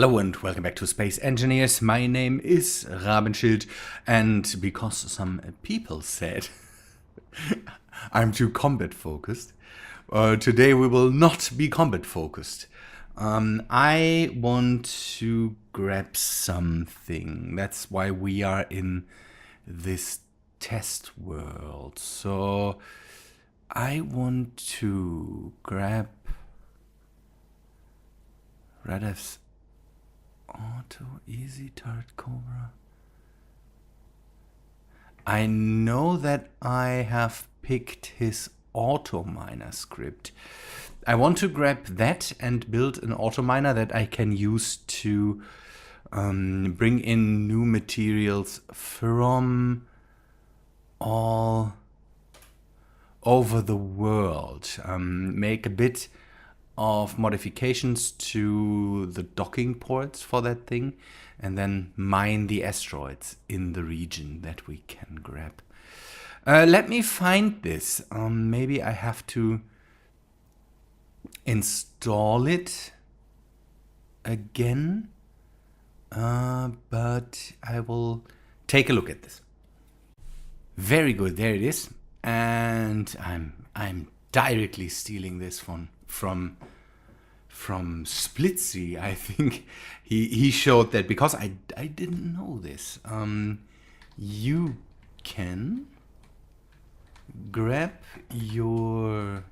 Hello and welcome back to Space Engineers. My name is Rabenschild, and because some people said I'm too combat focused, today we will not be combat focused. I want to grab something. That's why we are in this test world. So I want to grab Radev's Auto Easy Turret Cobra. I know that I have picked his auto miner script. I want to grab that and build an auto miner that I can use to bring in new materials from all over the world. Make a bit of modifications to the docking ports for that thing, and then mine the asteroids in the region that we can grab. Let me find this. Maybe I have to install it again, but I will take a look at this. Very good, there it is, and I'm directly stealing this one from Splitsy. I think he showed that because I didn't know this. You can grab your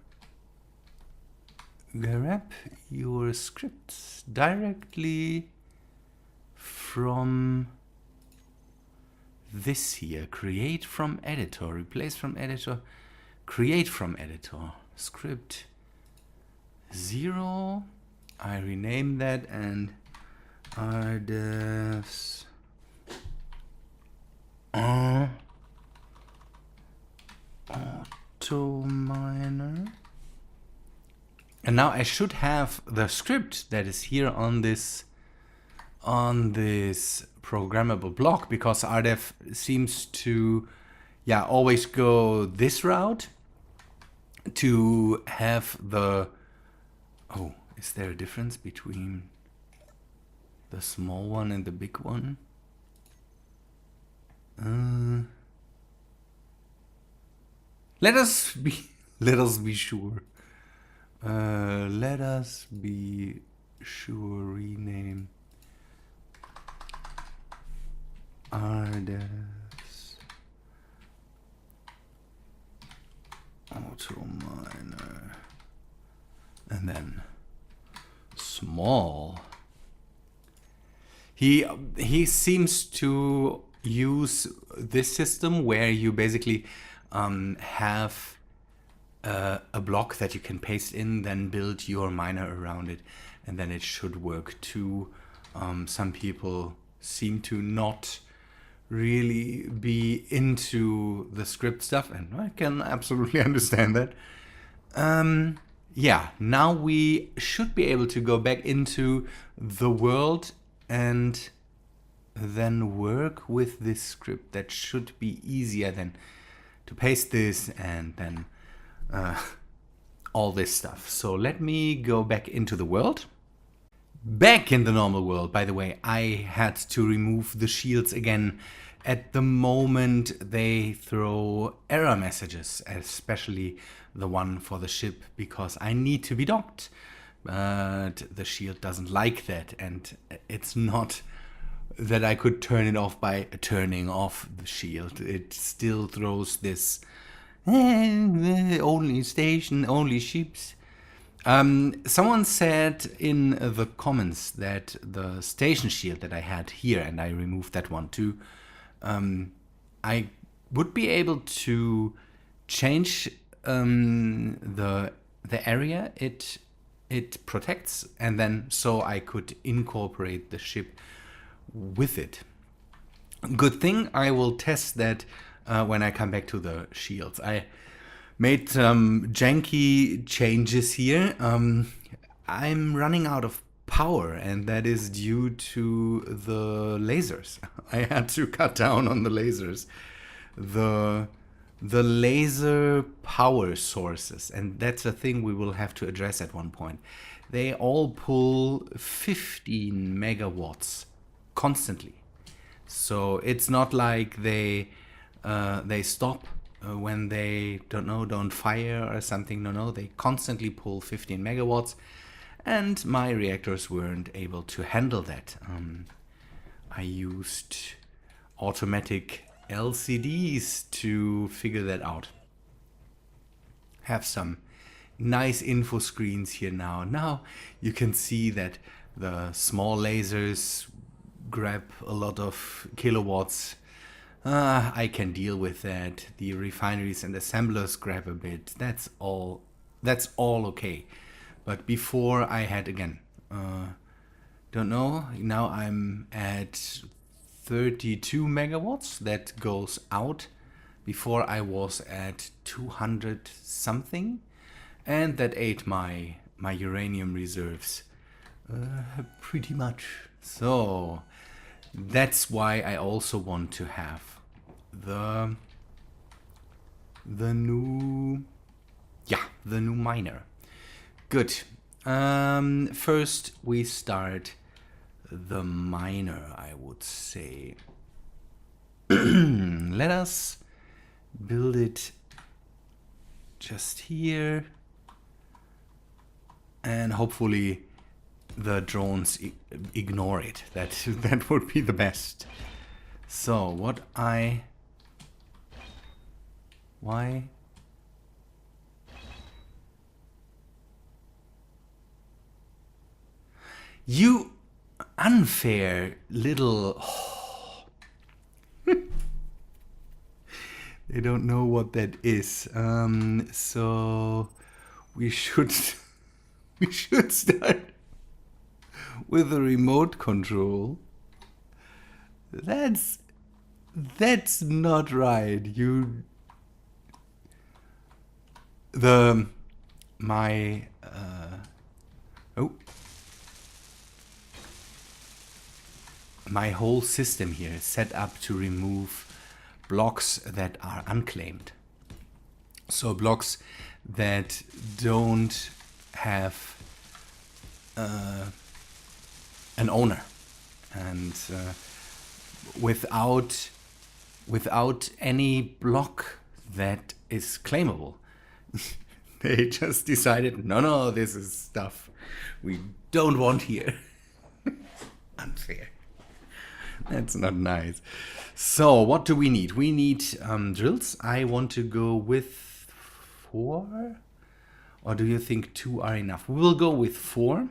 scripts directly from this here. Create from editor, replace from editor, create from editor, script 0. I rename that and Radev's auto miner. And now I should have the script that is here on this programmable block, because Radev seems to always go this route to have the... Oh, is there a difference between the small one and the big one? Let us be sure. Let us be sure. Rename Radev's auto miner. And then small. He seems to use this system where you basically have a block that you can paste in, then build your miner around it, and then it should work too. Some people seem to not really be into the script stuff, and I can absolutely understand that. Yeah, now we should be able to go back into the world and then work with this script. That should be easier than to paste this and then all this stuff. So let me go back into the world. Back in the normal world, by the way, I had to remove the shields again. At the moment they throw error messages, especially the one for the ship, because I need to be docked. But the shield doesn't like that, and it's not that I could turn it off by turning off the shield. It still throws this only station, only ships. Someone said in the comments that the station shield that I had here, and I removed that one too, I would be able to change the area it protects, and then so I could incorporate the ship with it. Good thing I will test that when I come back to the shields. I made some janky changes here. I'm running out of power, and that is due to the lasers. I had to cut down on the lasers. The the laser power sources, and that's a thing we will have to address at one point. They all pull 15 megawatts constantly. So it's not like they stop when they don't fire or something. No, they constantly pull 15 megawatts, and my reactors weren't able to handle that. I used automatic LCDs to figure that out. Have some nice info screens here now. Now you can see that the small lasers grab a lot of kilowatts. I can deal with that. The refineries and assemblers grab a bit. That's all okay. But before I had, again, don't know, now I'm at 32 megawatts that goes out. Before I was at 200 something, and that ate my uranium reserves pretty much. So that's why I also want to have the new miner. Good. First we start the miner, I would say. Let us build it just here, and hopefully the drones ignore it. That would be the best. So why? You unfair little... They don't know what that is. So we should start with a remote control. That's not right. My whole system here is set up to remove blocks that are unclaimed. So blocks that don't have an owner, and without any block that is claimable, they just decided, no, this is stuff we don't want here. Unfair. That's not nice. So what do we need? We need drills. I want to go with 4, or do you think 2 are enough? We will go with 4,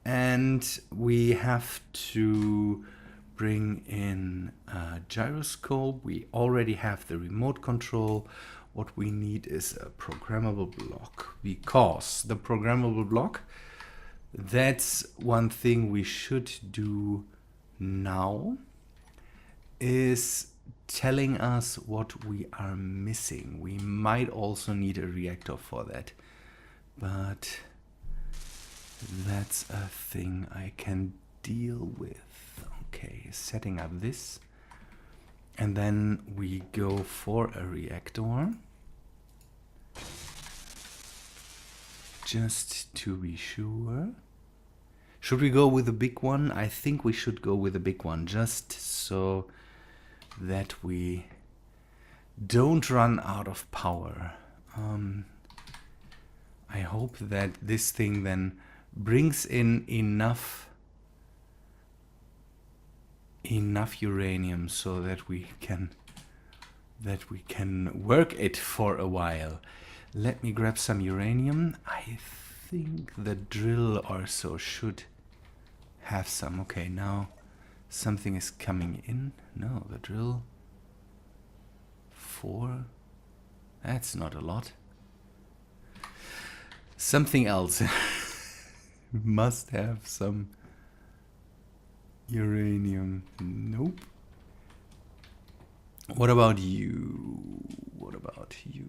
and we have to bring in a gyroscope. We already have the remote control. What we need is a programmable block, because the programmable block, that's one thing we should do now, is telling us what we are missing. We might also need a reactor for that, but that's a thing I can deal with. Okay, setting up this, and then we go for a reactor, just to be sure. Should we go with a big one? I think we should go with a big one, just so that we don't run out of power. I hope that this thing then brings in enough uranium so that we can work it for a while. Let me grab some uranium. I think the drill or so should have some. Okay, now something is coming in. No, the drill 4. That's not a lot. Something else must have some uranium. Nope. What about you? What about you?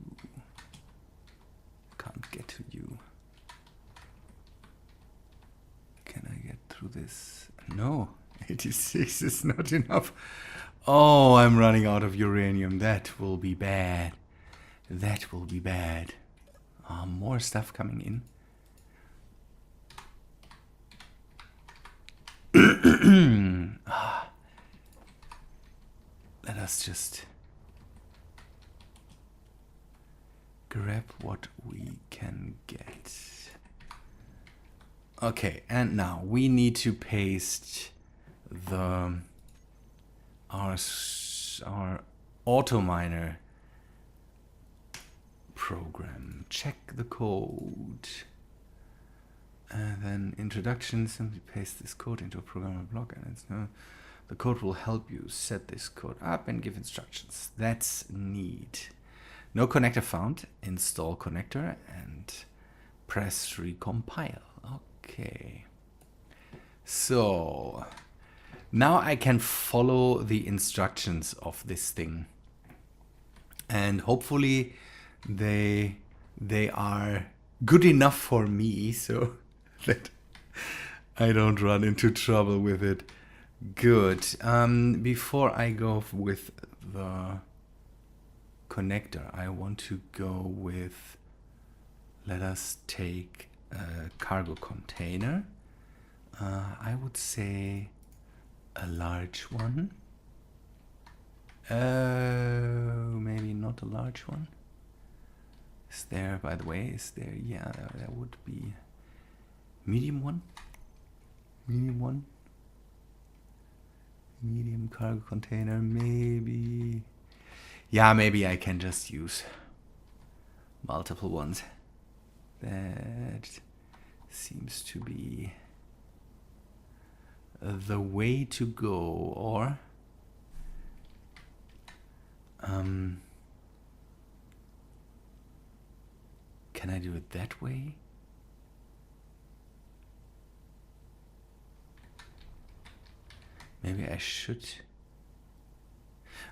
Can't get to you. Can I get through this? No, 86 is not enough. Oh, I'm running out of uranium. That will be bad. That will be bad. More stuff coming in. Let us just grab what we can get. Okay, and now we need to paste the our auto miner program. Check the code. And then introduction, simply paste this code into a programmer block, and it's the code will help you set this code up and give instructions. That's neat. No connector found. Install connector and press recompile. Okay. So now I can follow the instructions of this thing, and hopefully they are good enough for me so that I don't run into trouble with it. Good. Before I go with the connector, I want to go with, let us take a cargo container. I would say a large one. Maybe not a large one. Is there, by the way, is there, yeah, there would be medium one. Medium one. Medium cargo container, maybe. Yeah, maybe I can just use multiple ones. That seems to be the way to go. Or can I do it that way? Maybe I should.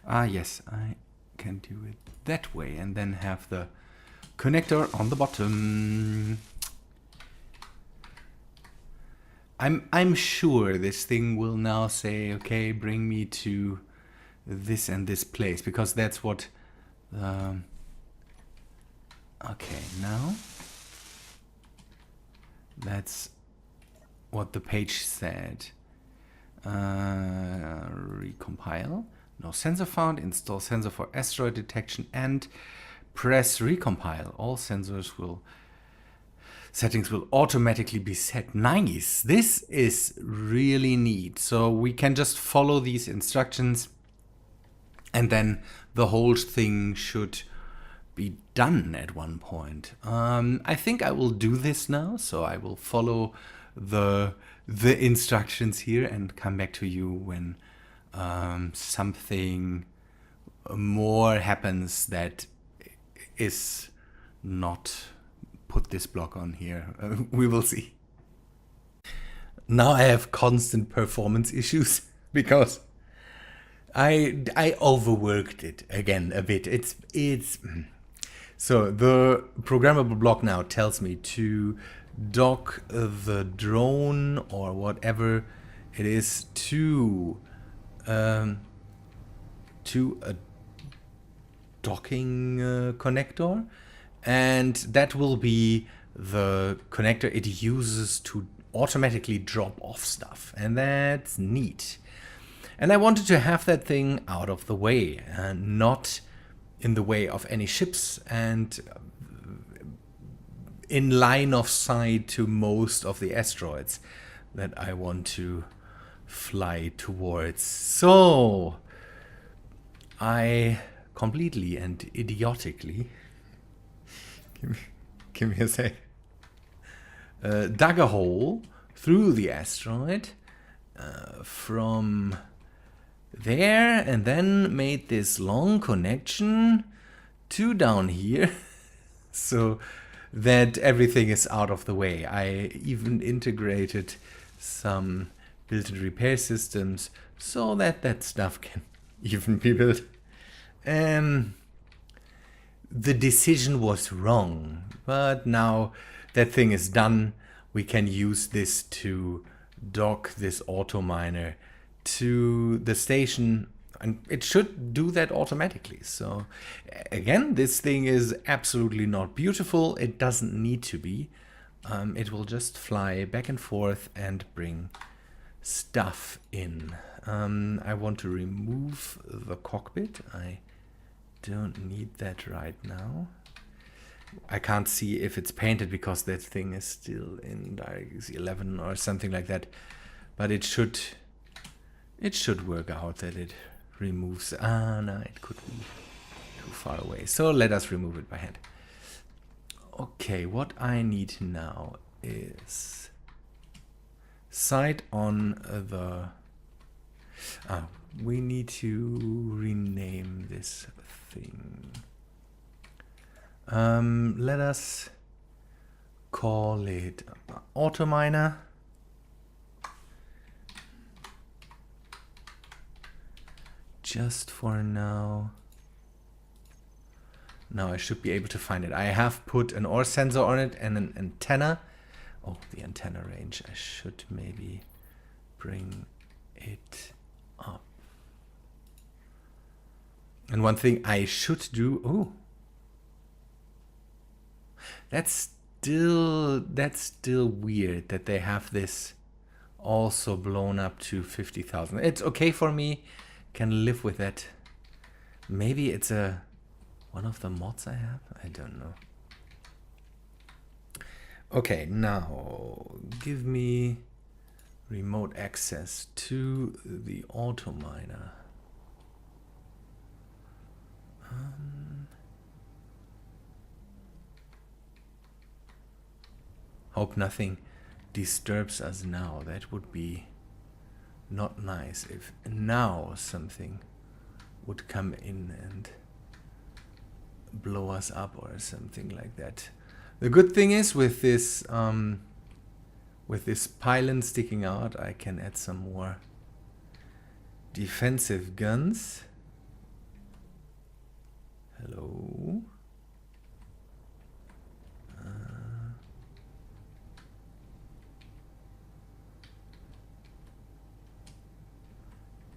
Yes, I can do it that way and then have the connector on the bottom. I'm sure this thing will now say, okay, bring me to this and this place, because that's what okay, now that's what the page said. Recompile. No sensor found. Install sensor for asteroid detection and press recompile. All settings will automatically be set. Nice. This is really neat. So we can just follow these instructions and then the whole thing should be done at one point. I think I will do this now. So I will follow the instructions here and come back to you when something more happens that is not put this block on here. We will see. Now I have constant performance issues because I overworked it again a bit. It's so the programmable block now tells me to dock the drone or whatever it is to a docking connector, and that will be the connector it uses to automatically drop off stuff, and that's neat. And I wanted to have that thing out of the way and not in the way of any ships and in line of sight to most of the asteroids that I want to fly towards. So I completely and idiotically give me a sec, dug a hole through the asteroid from there, and then made this long connection to down here so that everything is out of the way. I even integrated some built-in repair systems so that that stuff can even be built. The decision was wrong, but now that thing is done. We can use this to dock this auto miner to the station And it should do that automatically. So again, this thing is absolutely not beautiful. It doesn't need to be. It will just fly back and forth and bring stuff in. I want to remove the cockpit. I don't need that right now. I can't see if it's painted because that thing is still in DirectX 11 or something like that. But it should work out that it removes. No, it could be too far away. So let us remove it by hand. Okay, what I need now is sight on the... we need to rename this thing. Let us call it Autominer. Just for now. Now I should be able to find it. I have put an ore sensor on it and an antenna. Oh, the antenna range. I should maybe bring it up. And one thing I should do... Oh. That's still weird that they have this also blown up to 50,000. It's okay for me. Can live with that. Maybe it's one of the mods I have. I don't know. Okay, now give me remote access to the Autominer. Hope nothing disturbs us now. That would be not nice if now something would come in and blow us up or something like that. The good thing is with this pylon sticking out, I can add some more defensive guns. Hello.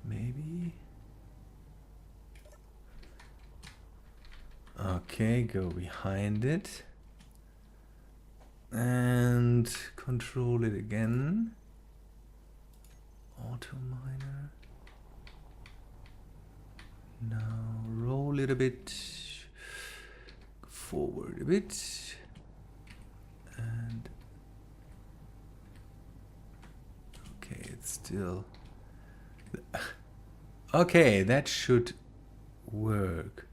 Maybe. Okay, go behind it. And control it again. Autominer. Now roll it a bit. Forward a bit. And okay, it's still... Okay, that should work.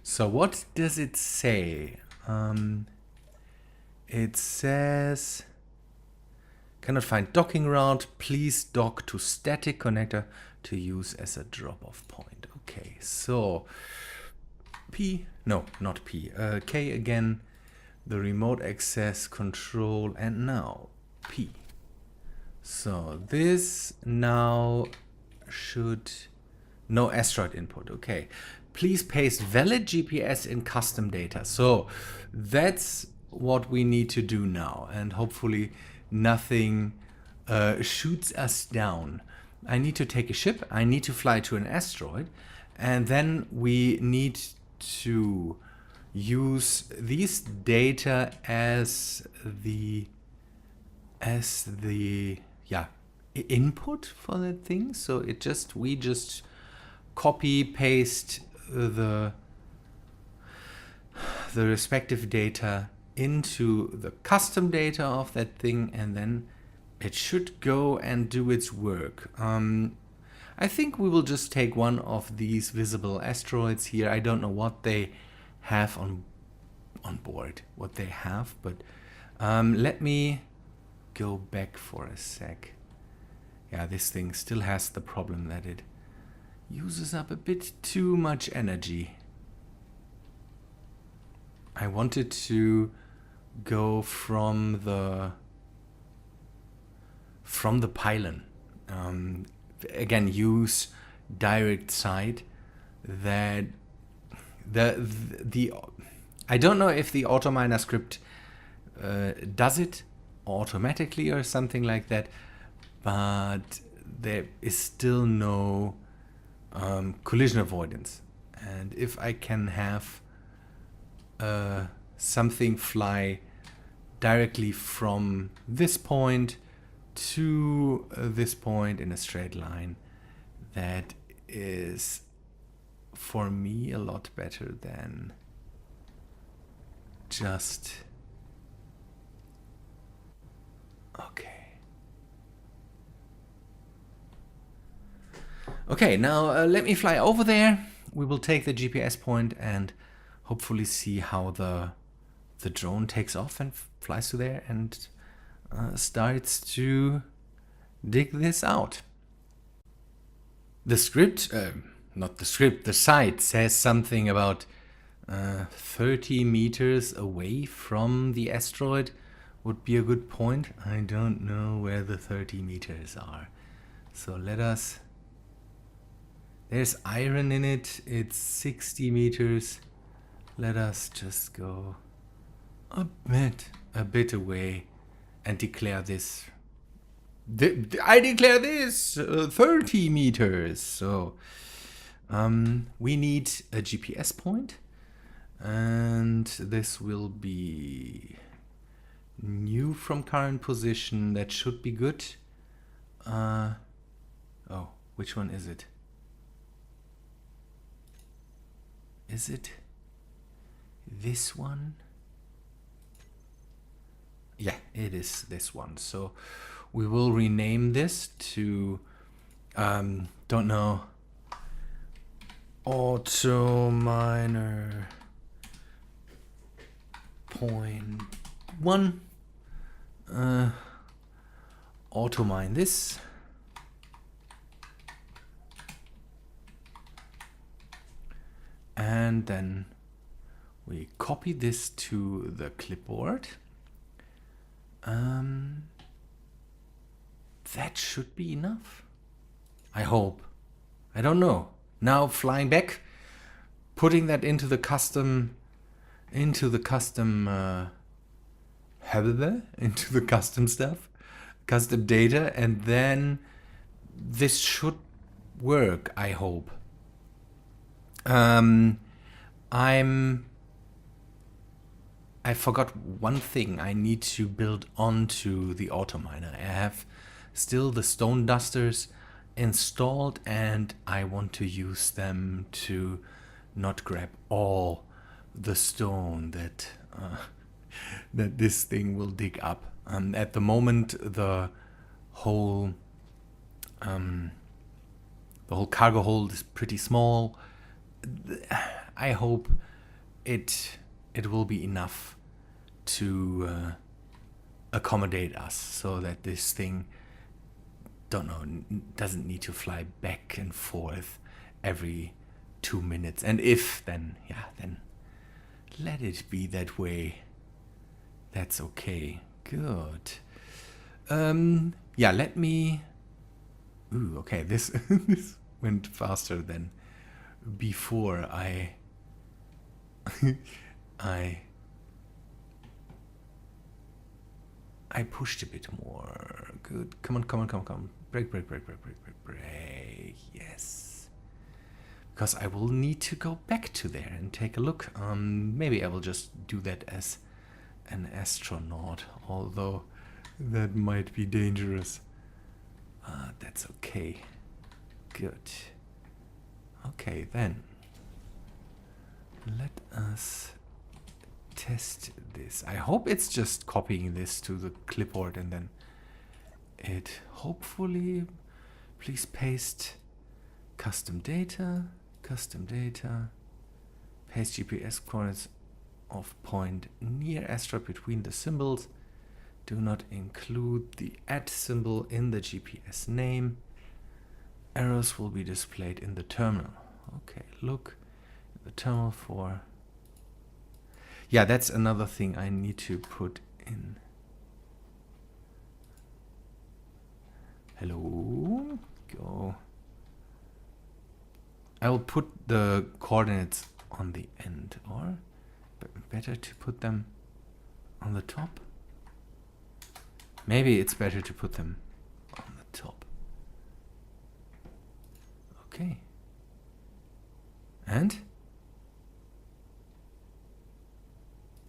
So what does it say? It says, cannot find docking route. Please dock to static connector to use as a drop-off point. Okay, so P, no, not P, K again, the remote access control, and now P. So this now should... No asteroid input, okay. Please paste valid GPS in custom data. So that's what we need to do now. And hopefully nothing shoots us down. I need to take a ship. I need to fly to an asteroid. And then we need to use these data as the input for that thing. So we just copy paste the respective data into the custom data of that thing, and then it should go and do its work. I think we will just take one of these visible asteroids here. I don't know what they have on board, what they have, but let me go back for a sec. Yeah, this thing still has the problem that it uses up a bit too much energy. I wanted to go from the pylon. Again, use direct sight. That the I don't know if the Autominer script does it automatically or something like that, but there is still no collision avoidance. And if I can have something fly directly from this point to this point in a straight line, that is for me a lot better than just... Okay. Okay, now let me fly over there. We will take the GPS point and hopefully see how the drone takes off and flies to there and starts to dig this out. The script, not the script, the site says something about 30 meters away from the asteroid would be a good point. I don't know where the 30 meters are. So let us... There's iron in it. It's 60 meters. Let us just go a bit away and declare this. I declare this 30 meters. So we need a GPS point, and this will be new from current position. That should be good. Oh, which one is it? Is it this one? Yeah, it is this one. So we will rename this to, don't know, AutoMiner .1. AutoMine this. And then we copy this to the clipboard. That should be enough. I hope. I don't know. Now flying back, putting that into the custom stuff, custom data, and then this should work, I hope. I forgot one thing. I need to build onto the AutoMiner. I have still the stone dusters installed, and I want to use them to not grab all the stone that that this thing will dig up. At the moment, the whole cargo hold is pretty small. I hope it will be enough to accommodate us, so that this thing, doesn't need to fly back and forth every 2 minutes. And if, then let it be that way. That's okay. Good. Let me... Ooh, okay, this this went faster than before. I pushed a bit more. Good. Come on. Break. Yes. Because I will need to go back to there and take a look. Maybe I will just do that as an astronaut, although that might be dangerous. That's okay. Good. Okay, then. Let us test this. I hope it's just copying this to the clipboard and then it hopefully... Please paste custom data, paste GPS coordinates of point near asteroid between the symbols. Do not include the @ symbol in the GPS name. Arrows will be displayed in the terminal. Okay, look at the terminal for... Yeah, that's another thing I need to put in. Hello, go. I will put the coordinates on the end, or better to put them on the top. Maybe it's better to put them on the top. Okay. And?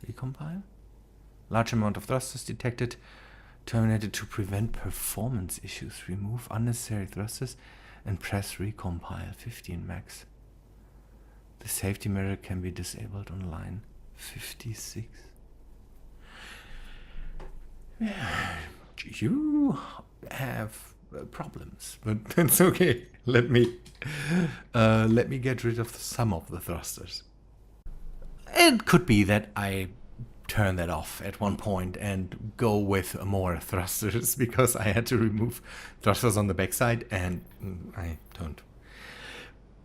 Recompile? Large amount of thrusters detected. Terminated to prevent performance issues. Remove unnecessary thrusters and press recompile. 15 max. The safety measure can be disabled on line 56. You have problems, but that's okay. Let me get rid of some of the thrusters. It could be that I turn that off at one point and go with more thrusters because I had to remove thrusters on the backside and I don't.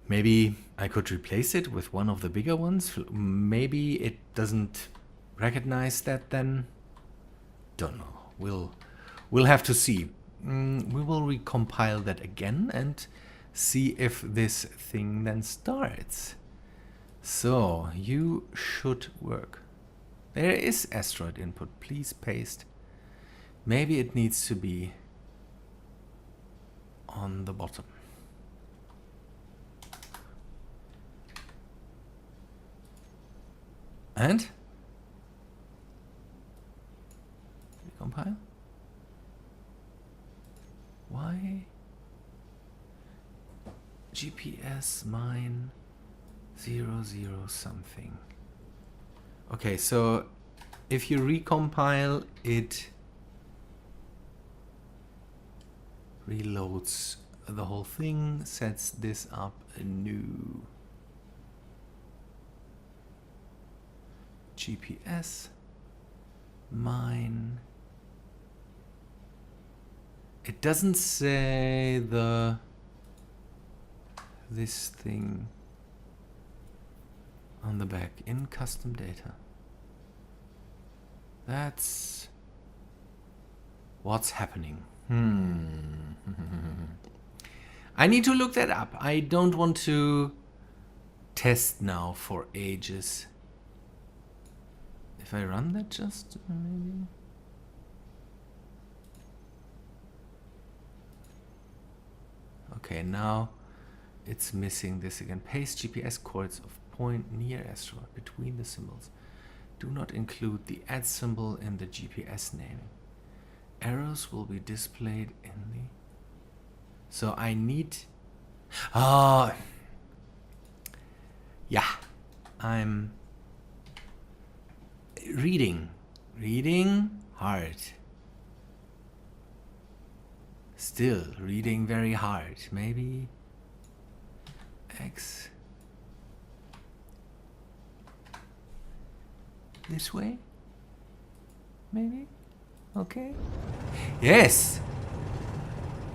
Maybe I could replace it with one of the bigger ones. Maybe it doesn't recognize that then. Don't know. We'll have to see. We will recompile that again and see if this thing then starts. So you should work. There is asteroid input. Please paste. Maybe it needs to be on the bottom. And recompile. Why? GPS mine 00 something. Okay, so if you recompile, it reloads the whole thing, sets this up anew. GPS mine. It doesn't say this thing on the back in custom data. That's what's happening. I need to look that up. I don't want to test now for ages. If I run that just maybe. Okay, now it's missing this again. Paste GPS coordinates of point near asteroid between the symbols. Do not include the @ symbol in the GPS naming. Arrows will be displayed in the... So I need... yeah, I'm reading hard. Still reading very hard. Maybe X this way? Maybe? Okay. Yes!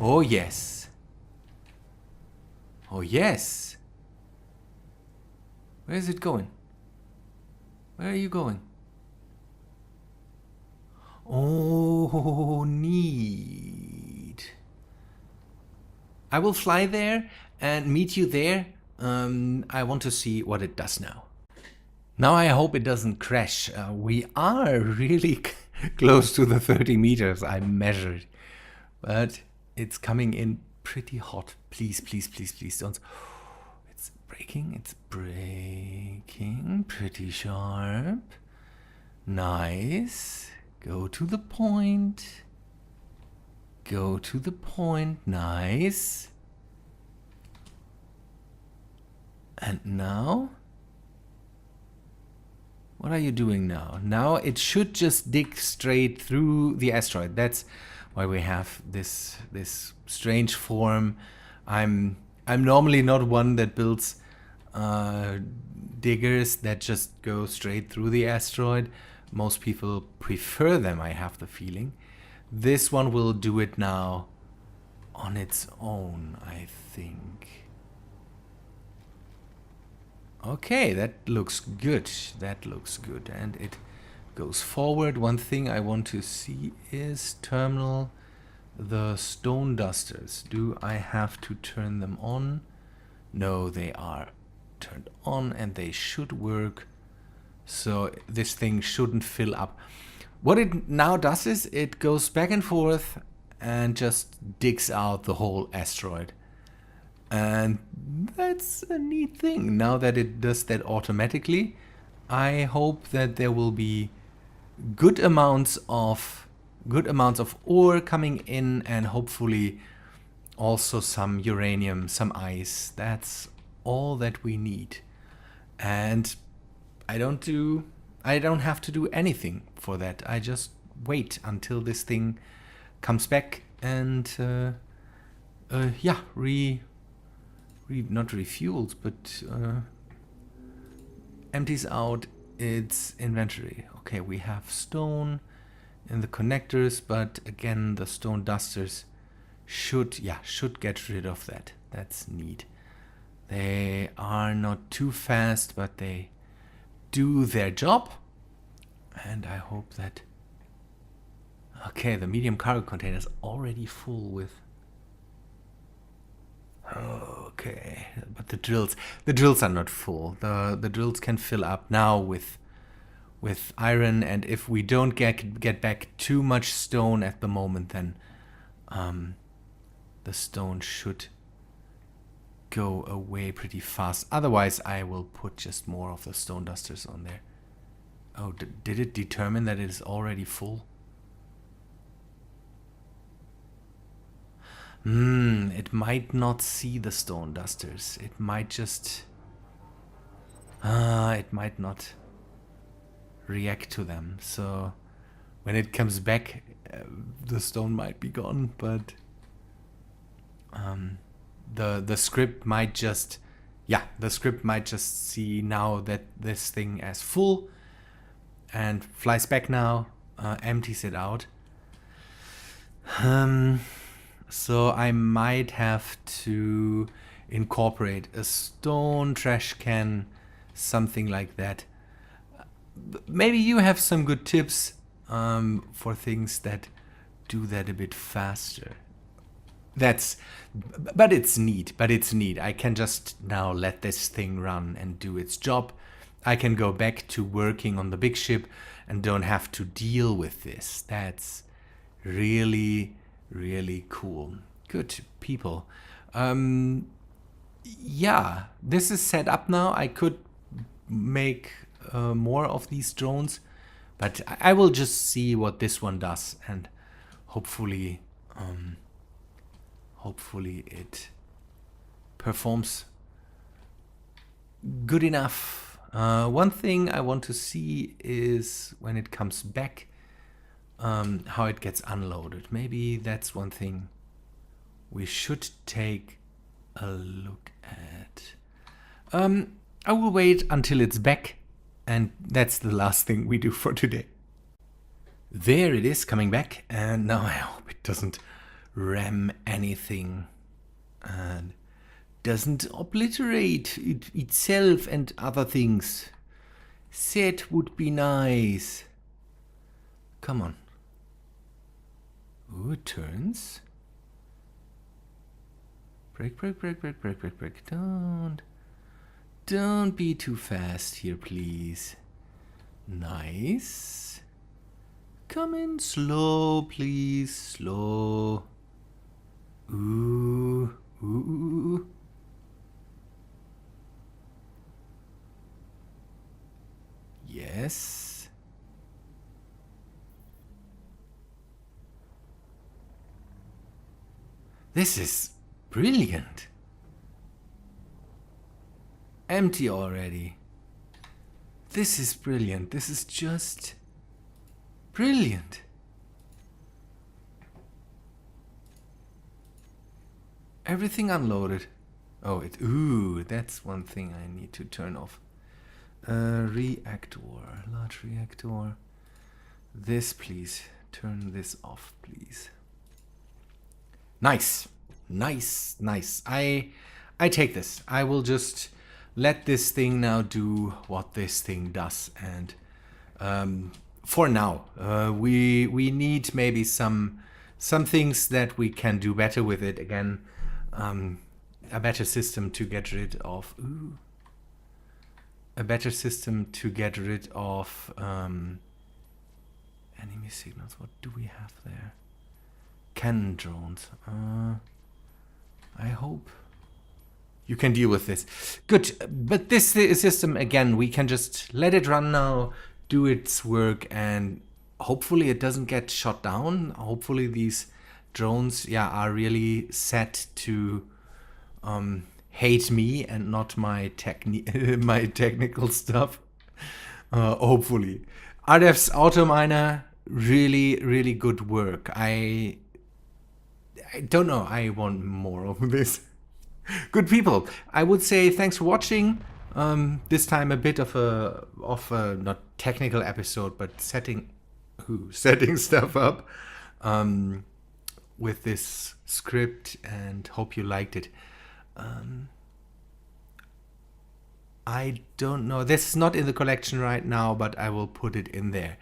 Oh yes. Oh yes. Where is it going? Where are you going? Oh, neat. I will fly there and meet you there. I want to see what it does now. Now I hope it doesn't crash. We are really close to the 30 meters I measured. But it's coming in pretty hot. Please, please, please, please don't. It's breaking. It's breaking. Pretty sharp. Nice. Go to the point. Go to the point. Nice. And now? What are you doing now? Now it should just dig straight through the asteroid. That's why we have this strange form. I'm normally not one that builds diggers that just go straight through the asteroid. Most people prefer them, I have the feeling. This one will do it now on its own, I think. Okay, that looks good. That looks good. And it goes forward. One thing I want to see is terminal the stone dusters. Do I have to turn them on? No, they are turned on and they should work. So this thing shouldn't fill up. What it now does is it goes back and forth and just digs out the whole asteroid. And that's a neat thing. Now that it does that automatically, I hope that there will be good amounts of ore coming in, and hopefully also some uranium, some ice. That's all that we need. And I don't have to do anything for that. I just wait until this thing comes back and yeah, not refuels, but empties out its inventory. Okay, we have stone in the connectors, but again, the stone dusters should get rid of that. That's neat. They are not too fast, but they do their job. And I hope that... Okay, the medium cargo container is already full with... Okay, but the drills are not full. The drills can fill up now with iron, and if we don't get back too much stone at the moment, then the stone should go away pretty fast. Otherwise, I will put just more of the stone dusters on there. Oh, did it determine that it is already full? It might not see the stone dusters. It might just... it might not react to them. So when it comes back, the stone might be gone, but the script might just... Yeah, the script might just see now that this thing as full and flies back now, empties it out. So I might have to incorporate a stone trash can, something like that. Maybe you have some good tips for things that do that a bit faster. But it's neat. I can just now let this thing run and do its job. I can go back to working on the big ship and don't have to deal with this. That's really, really cool. Good people. Yeah, this is set up now. I could make more of these drones, but I will just see what this one does, and hopefully it performs good enough. One thing I want to see is when it comes back, how it gets unloaded. Maybe that's one thing we should take a look at. I will wait until it's back, and that's the last thing we do for today. There it is, coming back, and now I hope it doesn't ram anything and doesn't obliterate itself and other things. That would be nice. Come on. Ooh, it turns. Brake. Don't be too fast here, please. Nice. Come in slow, please. Slow. Ooh. Yes. This is brilliant. Empty already. This is brilliant. This is just brilliant. Everything unloaded. Oh, ooh, that's one thing I need to turn off. Reactor, large reactor. This, please. Turn this off, please. Nice. I take this. I will just let this thing now do what this thing does. And for now, we need maybe some things that we can do better with it. Again, a better system to get rid of. Ooh. A better system to get rid of enemy signals. What do we have there? Cannon drones. I hope you can deal with this. Good, but this system, again, we can just let it run now, do its work, and hopefully it doesn't get shot down. Hopefully these drones, yeah, are really set to hate me and not my my technical stuff. Hopefully. RDEV's auto miner, really good work. I don't know, I want more of this. Good people, I would say thanks for watching. This time a bit of a not technical episode, but setting stuff up with this script, and hope you liked it. I don't know, this is not in the collection right now, but I will put it in there.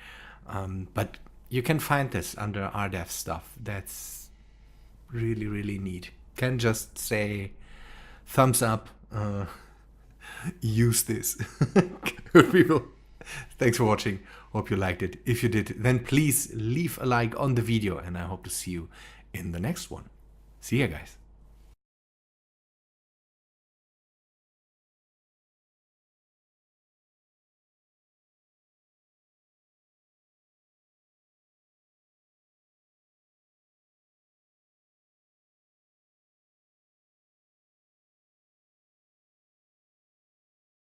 But you can find this under RDEV stuff. That's really neat. Can just say thumbs up, use this. Good people, thanks for watching, hope you liked it. If you did, then please leave a like on the video, and I hope to see you in the next one. See ya, guys.